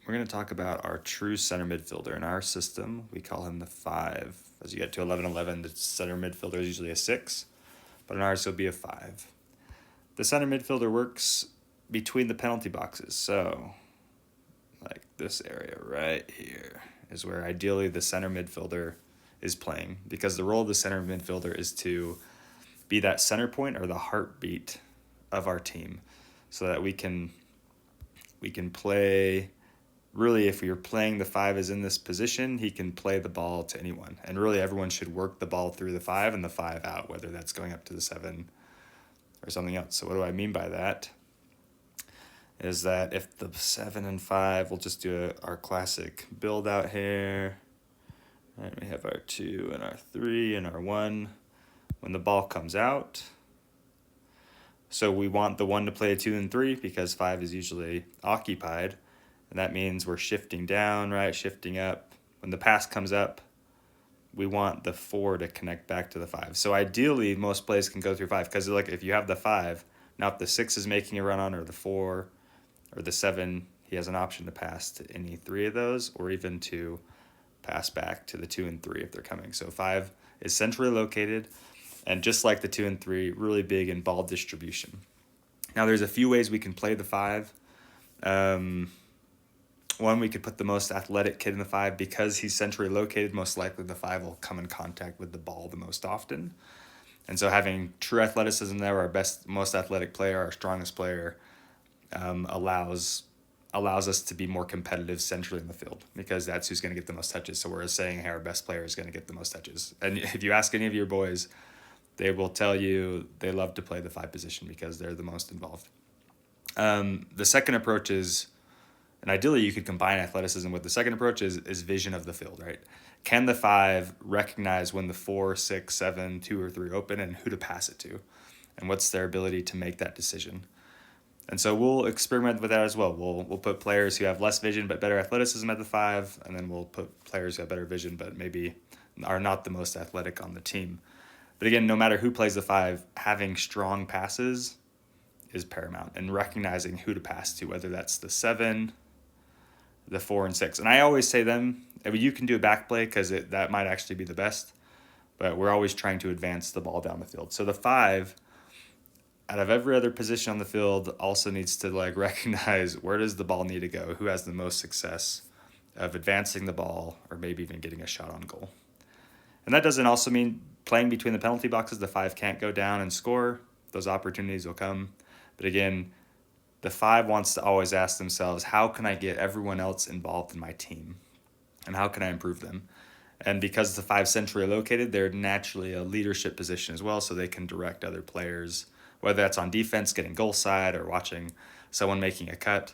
we're going to talk about our true center midfielder. In our system, we call him the 5. As you get to 11-11, the center midfielder is usually a 6, but in ours, he'll be a 5. The center midfielder works between the penalty boxes. So, like this area right here is where ideally the center midfielder is playing, because the role of the center midfielder is to be that center point or the heartbeat of our team, so that we can play. Really, if you're playing the 5 is in this position, he can play the ball to anyone. And really, everyone should work the ball through the 5 and the 5 out, whether that's going up to the 7 or something else. So what do I mean by that? Is that if the 7 and 5, we'll just do our classic build out here. And we have our 2 and our 3 and our 1. When the ball comes out, so we want the 1 to play 2 and 3 because 5 is usually occupied. And that means we're shifting down, right? Shifting up. When the pass comes up, we want the 4 to connect back to the 5. So ideally, most plays can go through 5, because like if you have the 5, now if the 6 is making a run on, or the 4, or the 7, he has an option to pass to any 3 of those, or even to pass back to the 2 and 3 if they're coming. So 5 is centrally located, and just like the 2 and 3, really big in ball distribution. Now there's a few ways we can play the 5. One, we could put the most athletic kid in the 5. Because he's centrally located, most likely the 5 will come in contact with the ball the most often. And so having true athleticism there, our most athletic player, our strongest player, allows us to be more competitive centrally in the field, because that's who's going to get the most touches. So we're saying, hey, our best player is going to get the most touches. And if you ask any of your boys, they will tell you they love to play the 5 position because they're the most involved. The second approach is, and ideally you could combine athleticism with the second approach, is vision of the field, right? Can the 5 recognize when the 4, 6, 7, 2, or 3 open and who to pass it to? And what's their ability to make that decision? And so we'll experiment with that as well. We'll put players who have less vision but better athleticism at the 5, and then we'll put players who have better vision but maybe are not the most athletic on the team. But again, no matter who plays the 5, having strong passes is paramount, and recognizing who to pass to, whether that's the 7, the 4, and 6. And I always say them, you can do a back play because that might actually be the best, but we're always trying to advance the ball down the field. So the 5, out of every other position on the field, also needs to recognize where does the ball need to go, who has the most success of advancing the ball, or maybe even getting a shot on goal. And that doesn't also mean playing between the penalty boxes. The 5 can't go down and score. Those opportunities will come. But again, the 5 wants to always ask themselves, how can I get everyone else involved in my team? And how can I improve them? And because the 5 centrally located, they're naturally a leadership position as well, so they can direct other players, whether that's on defense, getting goal side, or watching someone making a cut.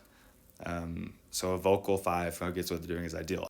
So a vocal 5 who gets what they're doing is ideal.